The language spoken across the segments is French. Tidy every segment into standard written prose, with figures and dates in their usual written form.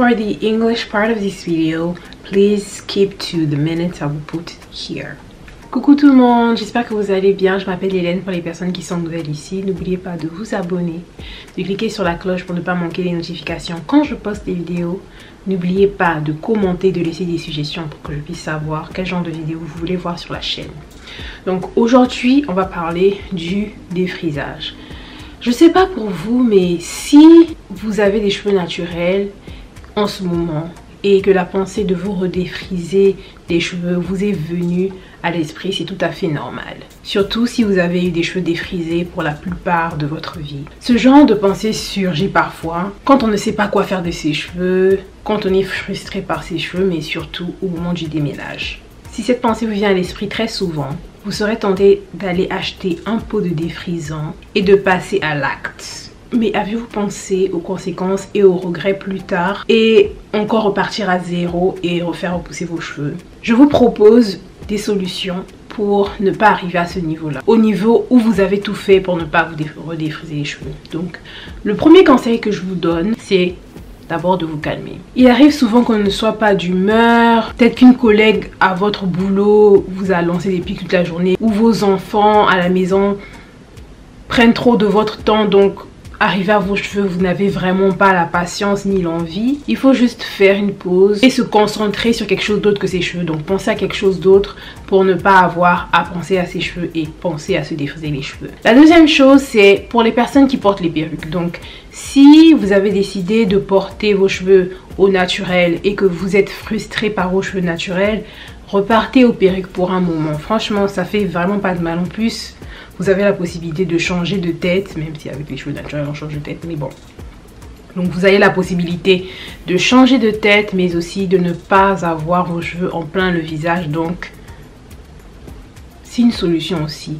For the English part of this video, please keep to the minutes I will put here. Coucou tout le monde, j'espère que vous allez bien. Je m'appelle Hélène pour les personnes qui sont nouvelles ici. N'oubliez pas de vous abonner, de cliquer sur la cloche pour ne pas manquer les notifications quand je poste des vidéos. N'oubliez pas de commenter, de laisser des suggestions pour que je puisse savoir quel genre de vidéo vous voulez voir sur la chaîne. Donc aujourd'hui, on va parler du défrisage. Je sais pas pour vous, mais si vous avez des cheveux naturels en ce moment et que la pensée de vous redéfriser les cheveux vous est venue à l'esprit, c'est tout à fait normal. Surtout si vous avez eu des cheveux défrisés pour la plupart de votre vie. Ce genre de pensée surgit parfois quand on ne sait pas quoi faire de ses cheveux, quand on est frustré par ses cheveux, mais surtout au moment du déménage. Si cette pensée vous vient à l'esprit très souvent, vous serez tenté d'aller acheter un pot de défrisant et de passer à l'acte. Mais avez-vous pensé aux conséquences et aux regrets plus tard et encore repartir à zéro et refaire repousser vos cheveux? Je vous propose des solutions pour ne pas arriver à ce niveau-là. Au niveau où vous avez tout fait pour ne pas vous redéfriser les cheveux. Donc, le premier conseil que je vous donne, c'est d'abord de vous calmer. Il arrive souvent qu'on ne soit pas d'humeur, peut-être qu'une collègue à votre boulot vous a lancé des pics toute la journée, ou vos enfants à la maison prennent trop de votre temps, donc arrivé à vos cheveux, vous n'avez vraiment pas la patience ni l'envie. Il faut juste faire une pause et se concentrer sur quelque chose d'autre que ses cheveux. Donc pensez à quelque chose d'autre pour ne pas avoir à penser à ses cheveux et penser à se défriser les cheveux. La deuxième chose, c'est pour les personnes qui portent les perruques. Donc si vous avez décidé de porter vos cheveux au naturel et que vous êtes frustré par vos cheveux naturels, repartez aux perruques pour un moment. Franchement, ça fait vraiment pas de mal. En plus, vous avez la possibilité de changer de tête, même si avec les cheveux naturels on change de tête, mais bon. Donc vous avez la possibilité de changer de tête, mais aussi de ne pas avoir vos cheveux en plein le visage. Donc c'est une solution aussi.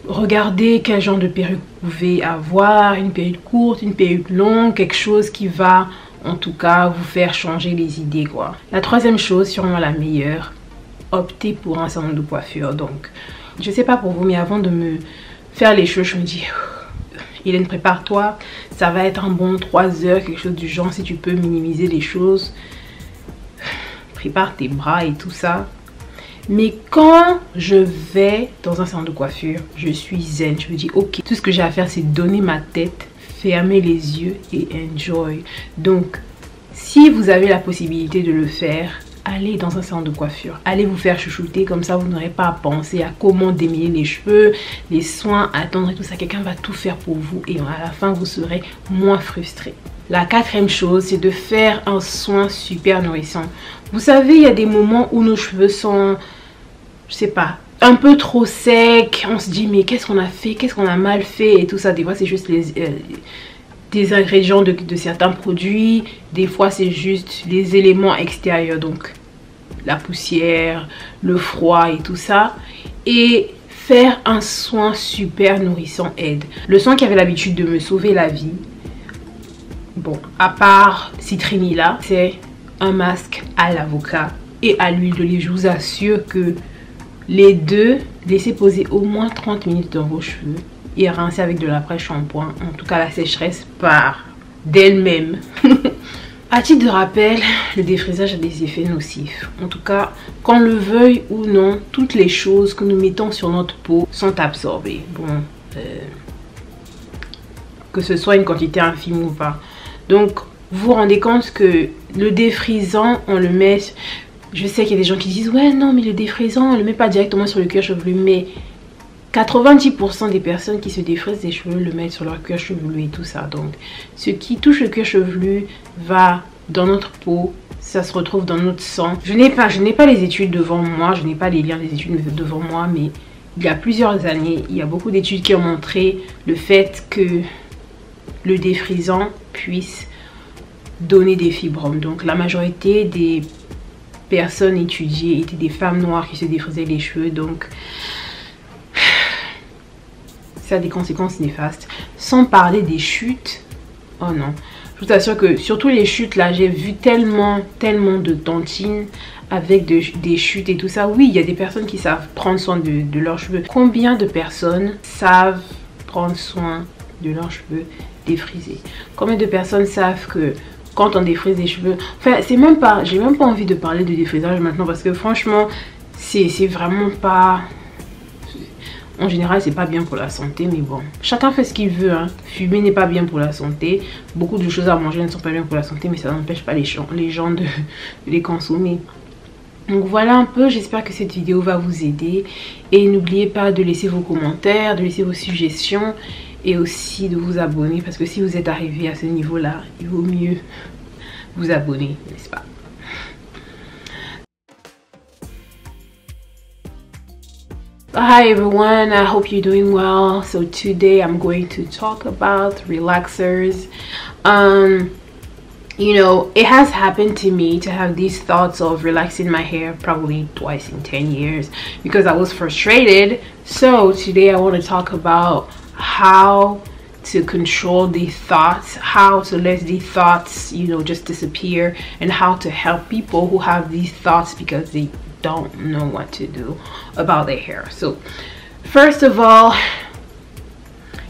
Regardez quel genre de perruque vous pouvez avoir, une perruque courte, une perruque longue, quelque chose qui va en tout cas vous faire changer les idées quoi. La troisième chose, sûrement la meilleure, optez pour un salon de coiffure. Donc je sais pas pour vous, mais avant de me faire les cheveux, je me dis Hélène, prépare-toi, ça va être un bon 3 heures, quelque chose du genre. Si tu peux minimiser les choses, prépare tes bras et tout ça. Mais quand je vais dans un salon de coiffure, je suis zen. Je me dis ok, tout ce que j'ai à faire, c'est donner ma tête, fermer les yeux et enjoy. Donc si vous avez la possibilité de le faire, allez dans un salon de coiffure, allez vous faire chouchouter, comme ça vous n'aurez pas à penser à comment démêler les cheveux, les soins, attendre et tout ça. Quelqu'un va tout faire pour vous et à la fin vous serez moins frustré. La quatrième chose, c'est de faire un soin super nourrissant. Vous savez, il y a des moments où nos cheveux sont, je sais pas, un peu trop secs. On se dit mais qu'est-ce qu'on a fait, qu'est-ce qu'on a mal fait et tout ça. Des fois c'est juste des ingrédients de certains produits, des fois c'est juste les éléments extérieurs, donc la poussière, le froid et tout ça. Et faire un soin super nourrissant aide. Le soin qui avait l'habitude de me sauver la vie, bon, à part Citrinilla, c'est un masque à l'avocat et à l'huile d'olive. Je vous assure que les deux, laissez poser au moins 30 minutes dans vos cheveux et rincer avec de l'après-shampoing. En tout cas, la sécheresse part d'elle-même. À titre de rappel, le défrisage a des effets nocifs. En tout cas, qu'on le veuille ou non, toutes les choses que nous mettons sur notre peau sont absorbées. Bon, que ce soit une quantité infime ou pas. Donc, vous vous rendez compte que le défrisant, on le met... Je sais qu'il y a des gens qui disent ouais non mais le défrisant on le met pas directement sur le cuir chevelu, mais 90% des personnes qui se défrisent les cheveux le mettent sur leur cuir chevelu et tout ça. Donc ce qui touche le cuir chevelu va dans notre peau, ça se retrouve dans notre sang. Je n'ai pas les études devant moi, je n'ai pas les liens des études devant moi, mais il y a plusieurs années, il y a beaucoup d'études qui ont montré le fait que le défrisant puisse donner des fibromes. Donc la majorité des personnes étudiées étaient des femmes noires qui se défrisaient les cheveux. Donc ça a des conséquences néfastes. Sans parler des chutes. Oh non. Je vous assure que surtout les chutes là, j'ai vu tellement de tantines avec des chutes et tout ça. Oui, il y a des personnes qui savent prendre soin de leurs cheveux. Combien de personnes savent prendre soin de leurs cheveux défrisés? Combien de personnes savent que quand on défrise les cheveux. Enfin, c'est même pas, j'ai même pas envie de parler de défrisage maintenant parce que franchement, c'est vraiment pas... En général, c'est pas bien pour la santé, mais bon, chacun fait ce qu'il veut, hein. Fumer n'est pas bien pour la santé. Beaucoup de choses à manger ne sont pas bien pour la santé, mais ça n'empêche pas les gens de les consommer. Donc voilà un peu, j'espère que cette vidéo va vous aider. Et n'oubliez pas de laisser vos commentaires, de laisser vos suggestions et aussi de vous abonner. Parce que si vous êtes arrivé à ce niveau-là, il vaut mieux vous abonner, n'est-ce pas? Hi everyone, I hope you're doing well. So today I'm going to talk about relaxers. You know, it has happened to me to have these thoughts of relaxing my hair probably twice in 10 years because I was frustrated. So today I want to talk about how to control these thoughts, how to let these thoughts, you know, just disappear, and how to help people who have these thoughts because they don't know what to do about their hair. So first of all,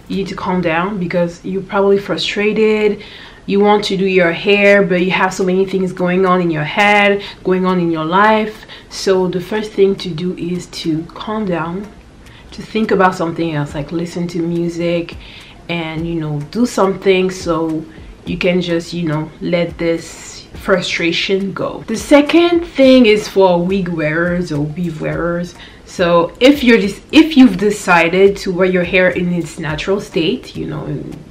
you need to calm down because you're probably frustrated. You want to do your hair, but you have so many things going on in your head, going on in your life. So the first thing to do is to calm down, to think about something else, like listen to music and, you know, do something so you can just, you know, let this frustration go. The second thing is for wig wearers or weave wearers. So if you've decided to wear your hair in its natural state, you know,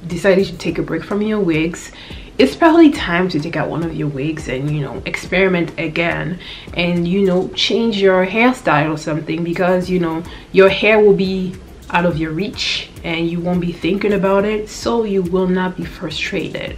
decided to take a break from your wigs, it's probably time to take out one of your wigs and, you know, experiment again and, you know, change your hairstyle or something, because, you know, your hair will be out of your reach and you won't be thinking about it, so you will not be frustrated.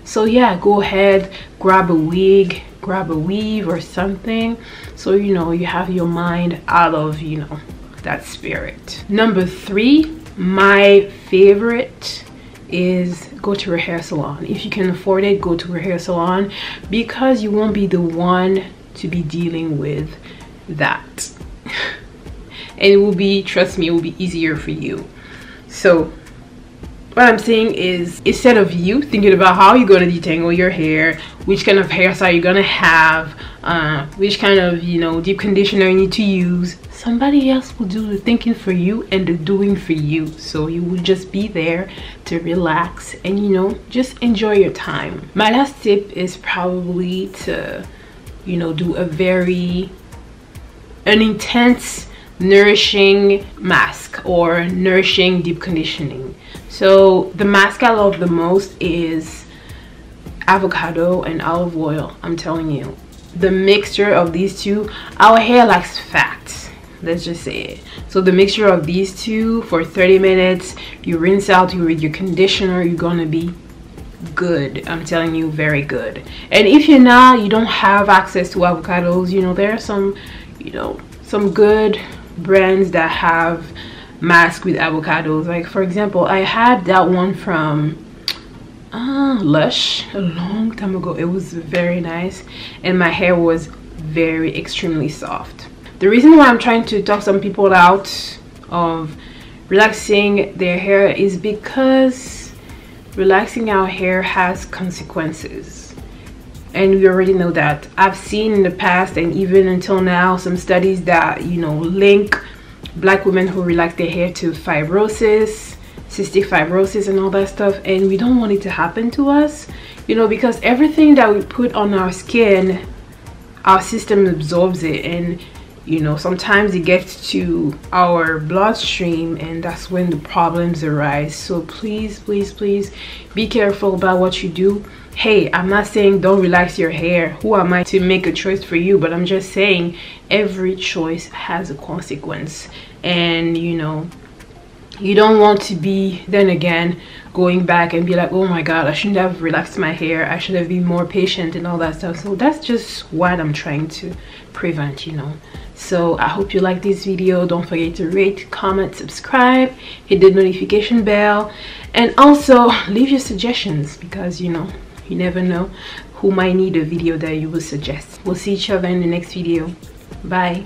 So yeah, go ahead, grab a wig, grab a weave or something, so, you know, you have your mind out of, you know, that spirit. Number 3, my favorite, is go to a hair salon. If you can afford it, go to a hair salon, because you won't be the one to be dealing with that. And it will be, trust me, it will be easier for you. So what I'm saying is, instead of you thinking about how you're going to detangle your hair, which kind of hairstyle you're going to have, which kind of, you know, deep conditioner you need to use, somebody else will do the thinking for you and the doing for you. So you will just be there to relax and, you know, just enjoy your time. My last tip is probably to, you know, do an intense nourishing mask or nourishing deep conditioning. So the mask I love the most is avocado and olive oil. I'm telling you, the mixture of these two, our hair likes fat, let's just say it. So the mixture of these two for 30 minutes, you rinse out with your conditioner, you're gonna be good. I'm telling you, very good. And if you don't have access to avocados, you know, there are some, you know, some good brands that have mask with avocados. Like, for example, I had that one from Lush a long time ago. It was very nice and my hair was very extremely soft. The reason why I'm trying to talk some people out of relaxing their hair is because relaxing our hair has consequences, and we already know that. I've seen in the past and even until now some studies that, you know, link black women who relax their hair to fibrosis, cystic fibrosis and all that stuff, and we don't want it to happen to us, you know, because everything that we put on our skin, our system absorbs it, and, you know, sometimes it gets to our bloodstream and that's when the problems arise. So please, please, please be careful about what you do. Hey, I'm not saying don't relax your hair. Who am I to make a choice for you? But I'm just saying every choice has a consequence, and, you know, you don't want to be then again going back and be like, oh my god, I shouldn't have relaxed my hair, I should have been more patient and all that stuff. So that's just what I'm trying to prevent, you know. So I hope you like this video. Don't forget to rate, comment, subscribe, hit the notification bell, and also leave your suggestions, because, you know, you never know who might need a video that you will suggest. We'll see each other in the next video. Bye.